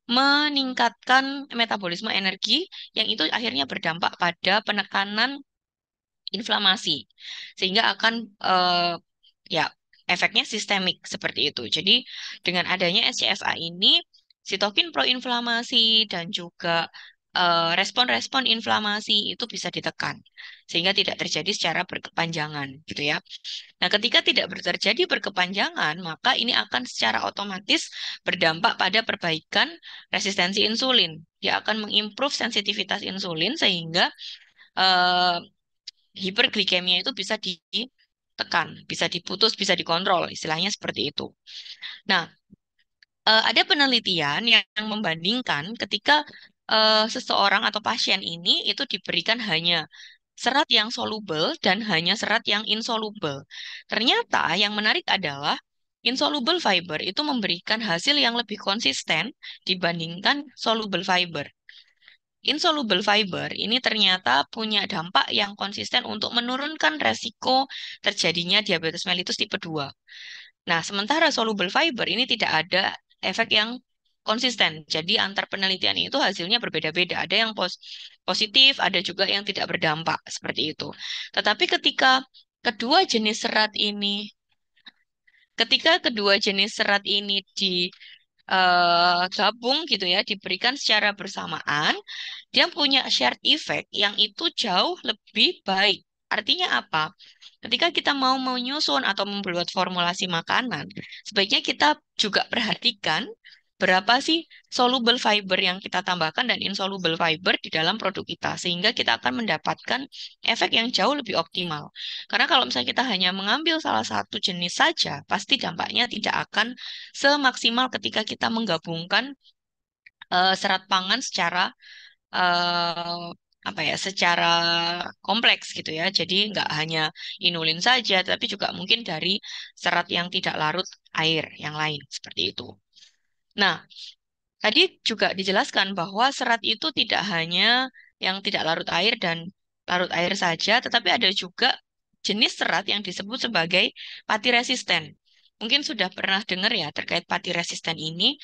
meningkatkan metabolisme energi yang itu akhirnya berdampak pada penekanan inflamasi sehingga akan ya efeknya sistemik seperti itu. Jadi dengan adanya SCFA ini sitokin proinflamasi dan juga respon-respon inflamasi itu bisa ditekan sehingga tidak terjadi secara berkepanjangan gitu ya. Nah, ketika tidak terjadi berkepanjangan, maka ini akan secara otomatis berdampak pada perbaikan resistensi insulin. Dia akan mengimprove sensitivitas insulin sehingga eh, hiperglikemia itu bisa ditekan, bisa diputus, bisa dikontrol, istilahnya seperti itu. Nah, ada penelitian yang membandingkan ketika seseorang atau pasien ini itu diberikan hanya serat yang soluble dan hanya serat yang insoluble. Ternyata yang menarik adalah insoluble fiber itu memberikan hasil yang lebih konsisten dibandingkan soluble fiber. Insoluble fiber ini ternyata punya dampak yang konsisten untuk menurunkan resiko terjadinya diabetes mellitus tipe 2. Nah, sementara soluble fiber ini tidak ada efek yang konsisten. Jadi antar penelitian itu hasilnya berbeda-beda. Ada yang positif, ada juga yang tidak berdampak seperti itu. Tetapi kedua jenis serat ini, ketika kedua jenis serat ini gabung gitu ya, diberikan secara bersamaan, dia punya shared effect yang itu jauh lebih baik. Artinya apa? Ketika kita mau menyusun atau membuat formulasi makanan, sebaiknya kita juga perhatikan berapa sih soluble fiber yang kita tambahkan dan insoluble fiber di dalam produk kita, sehingga kita akan mendapatkan efek yang jauh lebih optimal. Karena kalau misalnya kita hanya mengambil salah satu jenis saja, pasti dampaknya tidak akan semaksimal ketika kita menggabungkan serat pangan secara eh, apa ya, secara kompleks gitu ya. Jadi nggak hanya inulin saja, tapi juga mungkin dari serat yang tidak larut air yang lain seperti itu. Nah, tadi juga dijelaskan bahwa serat itu tidak hanya yang tidak larut air dan larut air saja, tetapi ada juga jenis serat yang disebut sebagai pati resisten. Mungkin sudah pernah dengar ya terkait pati resisten ini.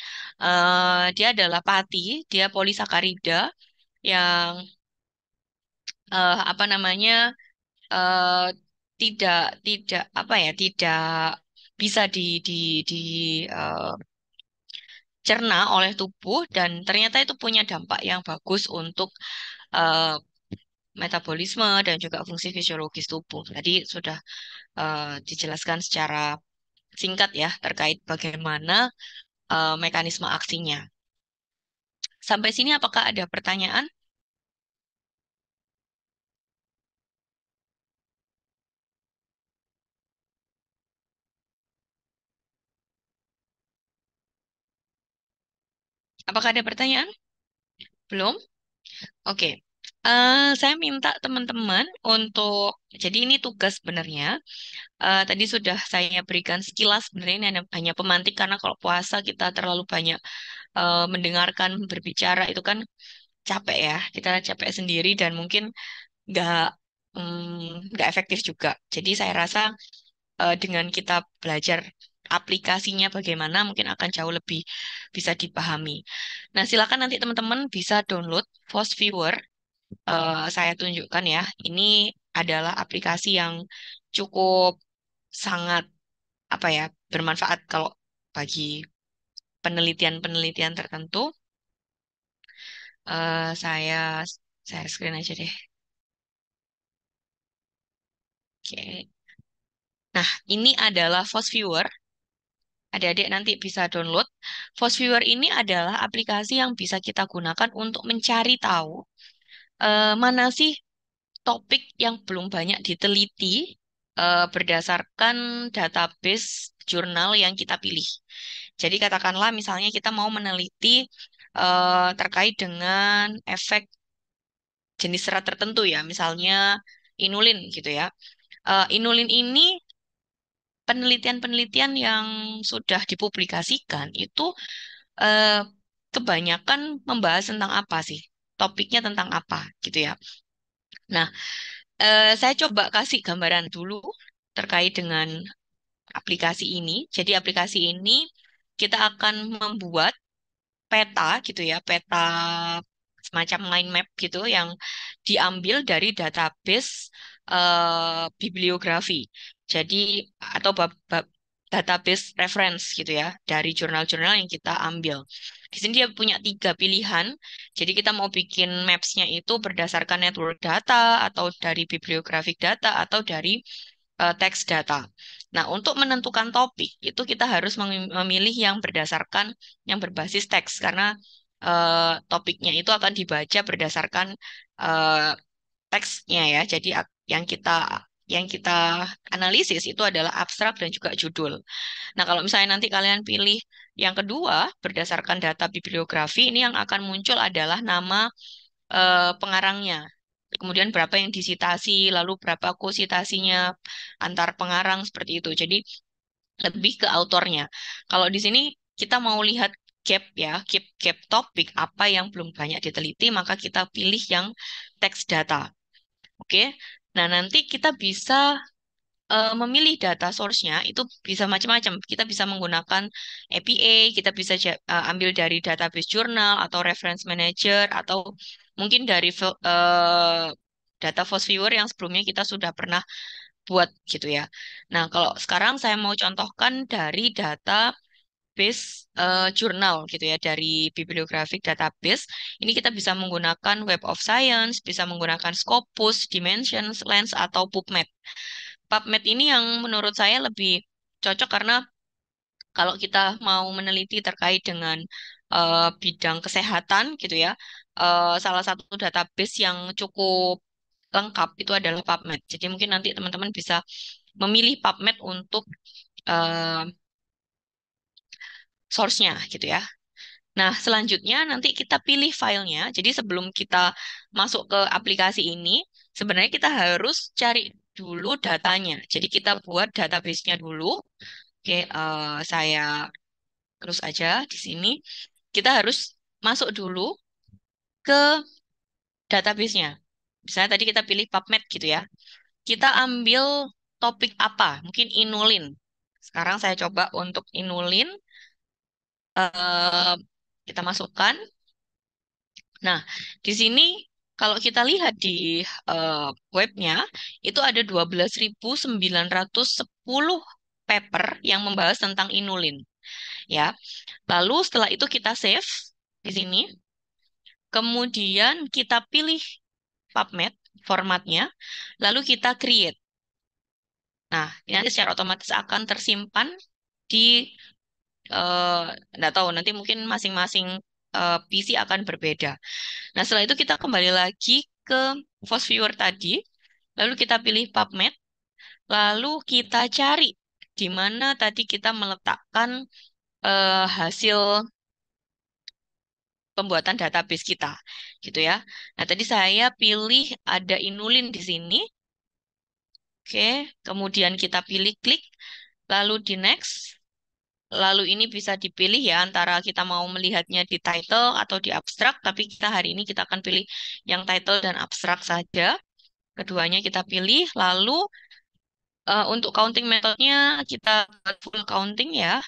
Dia adalah pati, dia polisakarida yang apa namanya eh, tidak tidak apa ya tidak bisa di eh, cerna oleh tubuh dan ternyata itu punya dampak yang bagus untuk eh, metabolisme dan juga fungsi fisiologis tubuh. Tadi sudah dijelaskan secara singkat ya terkait bagaimana mekanisme aksinya. Sampai sini apakah ada pertanyaan? Apakah ada pertanyaan? Belum? Oke. Saya minta teman-teman untuk, jadi ini tugas sebenarnya. Tadi sudah saya berikan sekilas, sebenarnya ini hanya pemantik karena kalau puasa kita terlalu banyak mendengarkan, berbicara, itu kan capek ya. Kita capek sendiri dan mungkin nggak nggak efektif juga. Jadi saya rasa dengan kita belajar aplikasinya bagaimana mungkin akan jauh lebih bisa dipahami. Nah, silakan nanti teman-teman bisa download Force Viewer. Saya tunjukkan ya. Ini adalah aplikasi yang cukup sangat apa ya bermanfaat kalau bagi penelitian-penelitian tertentu. Saya screen aja deh. Oke. Nah, ini adalah Force Viewer. Adik-adik nanti bisa download. Force Viewer ini adalah aplikasi yang bisa kita gunakan untuk mencari tahu mana sih topik yang belum banyak diteliti berdasarkan database jurnal yang kita pilih. Jadi katakanlah misalnya kita mau meneliti terkait dengan efek jenis serat tertentu ya, misalnya inulin gitu ya. Inulin ini penelitian-penelitian yang sudah dipublikasikan itu eh, kebanyakan membahas tentang apa sih? Topiknya tentang apa gitu ya. Nah, saya coba kasih gambaran dulu terkait dengan aplikasi ini. Jadi aplikasi ini kita akan membuat peta gitu ya, peta semacam mind map gitu yang diambil dari database bibliografi. Jadi atau database reference gitu ya dari jurnal-jurnal yang kita ambil. Di sini dia punya tiga pilihan. Jadi kita mau bikin maps-nya itu berdasarkan network data atau dari bibliographic data atau dari text data. Nah, untuk menentukan topik itu kita harus memilih yang berdasarkan yang berbasis teks karena topiknya itu akan dibaca berdasarkan eh, teksnya ya. Jadi yang kita analisis itu adalah abstrak dan juga judul. Nah, kalau misalnya nanti kalian pilih yang kedua berdasarkan data bibliografi, ini yang akan muncul adalah nama pengarangnya. Kemudian berapa yang disitasi, lalu berapa kositasinya antar pengarang seperti itu. Jadi lebih ke autornya. Kalau di sini kita mau lihat gap ya, gap topik apa yang belum banyak diteliti, maka kita pilih yang text data. Oke. Nah, nanti kita bisa memilih data source-nya itu bisa macam-macam. Kita bisa menggunakan APA, kita bisa ambil dari database jurnal atau reference manager atau mungkin dari data Force Viewer yang sebelumnya kita sudah pernah buat gitu ya. Nah, kalau sekarang saya mau contohkan dari database jurnal gitu ya, dari bibliographic database. Ini kita bisa menggunakan Web of Science, bisa menggunakan Scopus, Dimensions, Lens, atau PubMed. PubMed ini yang menurut saya lebih cocok karena kalau kita mau meneliti terkait dengan bidang kesehatan gitu ya, salah satu database yang cukup lengkap itu adalah PubMed. Jadi mungkin nanti teman-teman bisa memilih PubMed untuk eh, source-nya gitu ya. Nah, selanjutnya nanti kita pilih filenya. Jadi sebelum kita masuk ke aplikasi ini, sebenarnya kita harus cari dulu datanya. Jadi kita buat database-nya dulu. Oke, saya terus aja di sini. Kita harus masuk dulu ke database-nya. Misalnya tadi kita pilih PubMed gitu ya. Kita ambil topik apa? Mungkin inulin. Sekarang saya coba untuk inulin. eh, kita masukkan. Nah, di sini kalau kita lihat di eh, webnya, itu ada 12.910 paper yang membahas tentang inulin. Ya, lalu setelah itu kita save di sini. Kemudian kita pilih PubMed formatnya, lalu kita create. Nah, ini nanti secara otomatis akan tersimpan di, eh, nggak tahu, nanti mungkin masing-masing PC akan berbeda. Nah, setelah itu kita kembali lagi ke Force Viewer tadi, lalu kita pilih PubMed, lalu kita cari di mana tadi kita meletakkan hasil pembuatan database kita, gitu ya. Nah, tadi saya pilih ada inulin di sini. Oke, kemudian kita pilih klik, lalu di next. Lalu ini bisa dipilih ya antara kita mau melihatnya di title atau di abstrak, tapi kita hari ini kita akan pilih yang title dan abstrak saja. Keduanya kita pilih, lalu untuk counting metodenya kita buat full counting ya.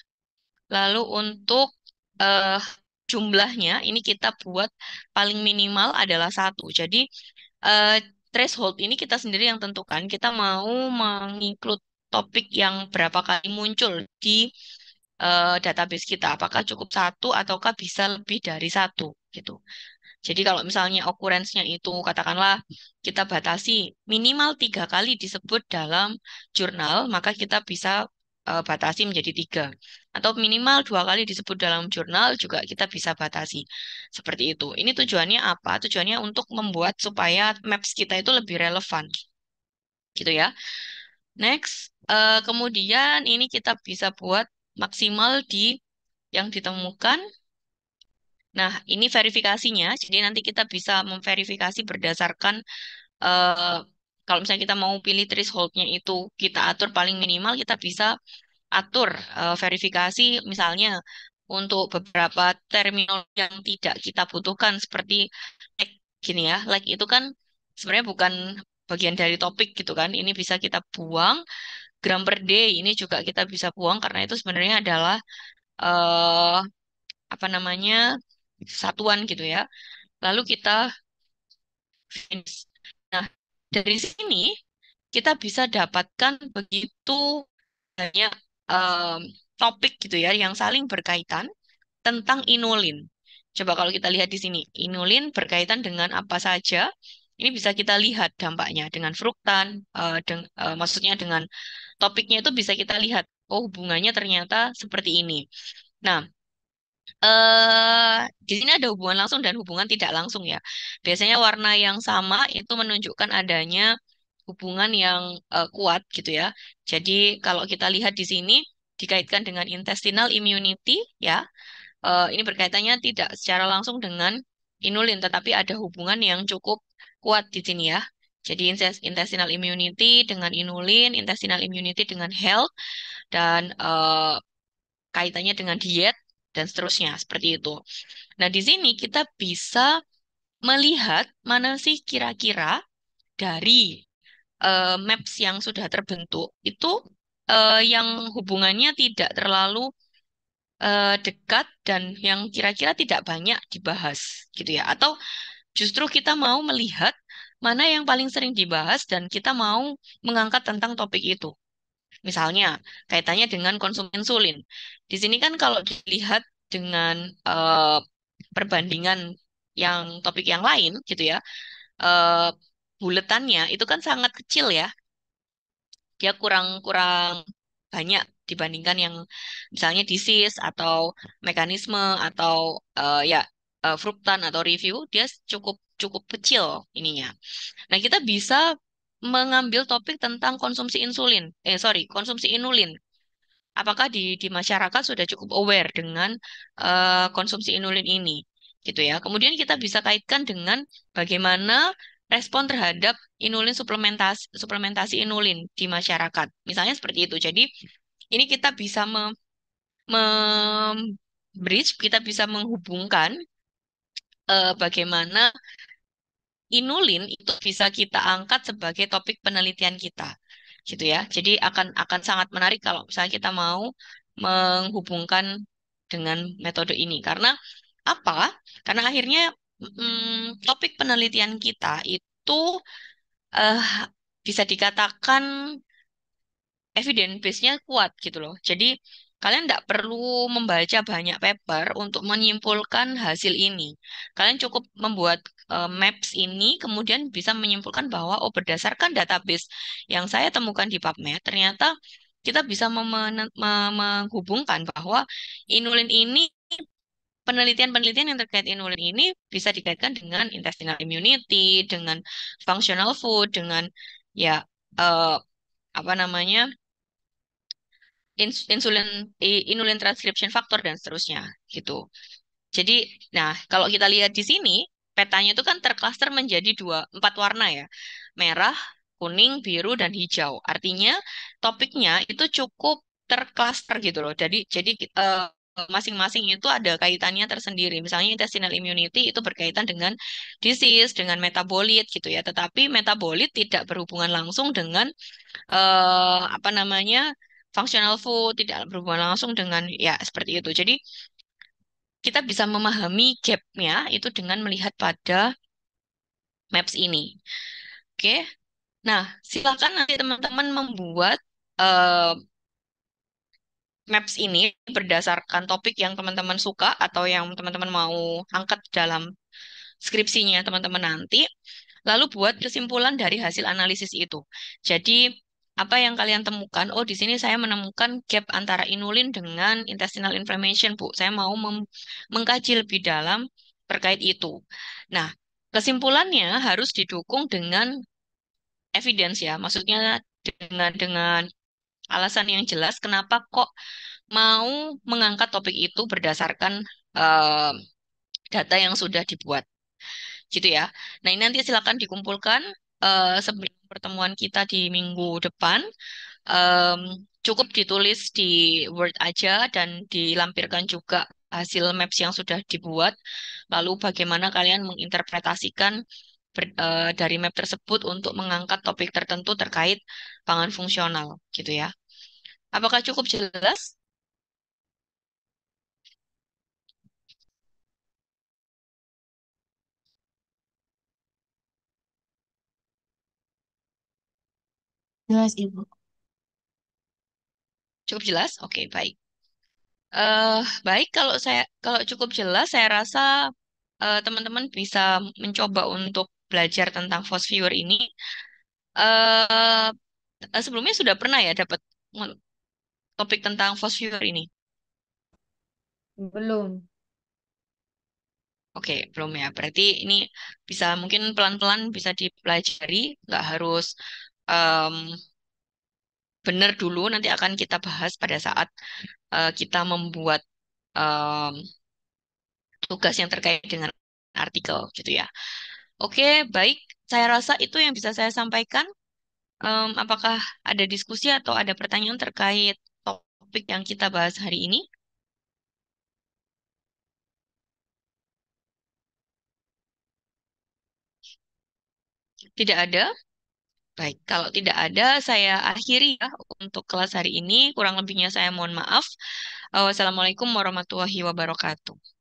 Lalu untuk eh, jumlahnya ini kita buat paling minimal adalah satu. Jadi eh, threshold ini kita sendiri yang tentukan. Kita mau menginclude topik yang berapa kali muncul di database kita. Apakah cukup satu ataukah bisa lebih dari satu gitu. Jadi kalau misalnya occurrence-nya itu katakanlah kita batasi minimal 3 kali disebut dalam jurnal, maka kita bisa batasi menjadi 3. Atau minimal 2 kali disebut dalam jurnal juga kita bisa batasi. Seperti itu. Ini tujuannya apa? Tujuannya untuk membuat supaya maps kita itu lebih relevan. Gitu ya. Next, kemudian ini kita bisa buat maksimal di yang ditemukan. Nah, ini verifikasinya. Jadi nanti kita bisa memverifikasi berdasarkan eh, kalau misalnya kita mau pilih thresholdnya itu kita atur paling minimal, kita bisa atur verifikasi misalnya untuk beberapa terminal yang tidak kita butuhkan seperti like gini ya, like itu kan sebenarnya bukan bagian dari topik gitu kan. Ini bisa kita buang. Gram per day ini juga kita bisa buang karena itu sebenarnya adalah eh apa namanya satuan gitu ya. Lalu kita finish. Nah, dari sini kita bisa dapatkan begitu banyak em, topik gitu ya yang saling berkaitan tentang inulin. Coba kalau kita lihat di sini, inulin berkaitan dengan apa saja. Ini bisa kita lihat dampaknya dengan fruktan, maksudnya dengan topiknya itu bisa kita lihat. Oh, hubungannya ternyata seperti ini. Nah, di sini ada hubungan langsung dan hubungan tidak langsung ya. Biasanya warna yang sama itu menunjukkan adanya hubungan yang kuat gitu ya. Jadi kalau kita lihat di sini dikaitkan dengan intestinal immunity ya, ini berkaitannya tidak secara langsung dengan inulin, tetapi ada hubungan yang cukup kuat di sini ya. Jadi intestinal immunity dengan inulin, intestinal immunity dengan health, dan kaitannya dengan diet dan seterusnya seperti itu. Nah, di sini kita bisa melihat mana sih kira-kira dari maps yang sudah terbentuk itu yang hubungannya tidak terlalu dekat dan yang kira-kira tidak banyak dibahas gitu ya. Atau justru kita mau melihat mana yang paling sering dibahas dan kita mau mengangkat tentang topik itu. Misalnya, kaitannya dengan konsumsi insulin. Di sini kan kalau dilihat dengan perbandingan yang topik yang lain gitu ya, eh, buletannya itu kan sangat kecil ya. Dia kurang-kurang banyak dibandingkan yang misalnya disease atau mekanisme atau ya fruktan atau review, dia cukup cukup kecil ininya. Nah, kita bisa mengambil topik tentang konsumsi insulin. Sorry, konsumsi inulin. Apakah di masyarakat sudah cukup aware dengan konsumsi inulin ini, gitu ya. Kemudian kita bisa kaitkan dengan bagaimana respon terhadap inulin suplementasi inulin di masyarakat. Misalnya seperti itu. Jadi ini kita bisa bridge, kita bisa menghubungkan bagaimana inulin itu bisa kita angkat sebagai topik penelitian kita, gitu ya. Jadi akan sangat menarik kalau misalnya kita mau menghubungkan dengan metode ini. Karena apa? Karena akhirnya topik penelitian kita itu eh, bisa dikatakan evidence base-nya kuat gitu loh. Jadi kalian tidak perlu membaca banyak paper untuk menyimpulkan hasil ini. Kalian cukup membuat maps ini, kemudian bisa menyimpulkan bahwa oh berdasarkan database yang saya temukan di PubMed, ternyata kita bisa menghubungkan bahwa inulin ini penelitian-penelitian yang terkait inulin ini bisa dikaitkan dengan intestinal immunity, dengan functional food, dengan ya eh, apa namanya insulin inulin transcription factor dan seterusnya gitu. Jadi, nah, kalau kita lihat di sini, petanya itu kan terklaster menjadi empat warna ya. Merah, kuning, biru, dan hijau. Artinya topiknya itu cukup terklaster gitu loh. Jadi masing-masing itu ada kaitannya tersendiri. Misalnya intestinal immunity itu berkaitan dengan disease, dengan metabolit gitu ya. Tetapi metabolit tidak berhubungan langsung dengan apa namanya functional food, tidak berhubungan langsung dengan ya seperti itu. Jadi kita bisa memahami gapnya itu dengan melihat pada maps ini. Oke, nah silakan nanti teman-teman membuat eh, maps ini berdasarkan topik yang teman-teman suka atau yang teman-teman mau angkat dalam skripsinya teman-teman nanti. Lalu buat kesimpulan dari hasil analisis itu. Jadi, apa yang kalian temukan? Oh, di sini saya menemukan gap antara inulin dengan intestinal inflammation, Bu. Saya mau mengkaji lebih dalam terkait itu. Nah, kesimpulannya harus didukung dengan evidence ya. Maksudnya dengan alasan yang jelas kenapa kok mau mengangkat topik itu berdasarkan eh, data yang sudah dibuat gitu ya. Nah, ini nanti silakan dikumpulkan sebelum pertemuan kita di minggu depan. Em, Cukup ditulis di Word aja dan dilampirkan juga hasil maps yang sudah dibuat. Lalu bagaimana kalian menginterpretasikan dari map tersebut untuk mengangkat topik tertentu terkait pangan fungsional gitu ya. Apakah cukup jelas? Jelas, Ibu. Cukup jelas? Oke, baik. Baik, kalau cukup jelas, saya rasa teman-teman bisa mencoba untuk belajar tentang Fosviewer ini. Eh, Sebelumnya sudah pernah ya dapat topik tentang Fosviewer ini? Belum. Oke, belum ya. Berarti ini bisa mungkin pelan-pelan bisa dipelajari, nggak harus em, benar dulu. Nanti akan kita bahas pada saat kita membuat em, tugas yang terkait dengan artikel gitu ya. Oke, baik. Saya rasa itu yang bisa saya sampaikan. Apakah ada diskusi atau ada pertanyaan terkait topik yang kita bahas hari ini? Tidak ada? Baik, kalau tidak ada, saya akhiri ya untuk kelas hari ini. Kurang lebihnya saya mohon maaf. Wassalamualaikum warahmatullahi wabarakatuh.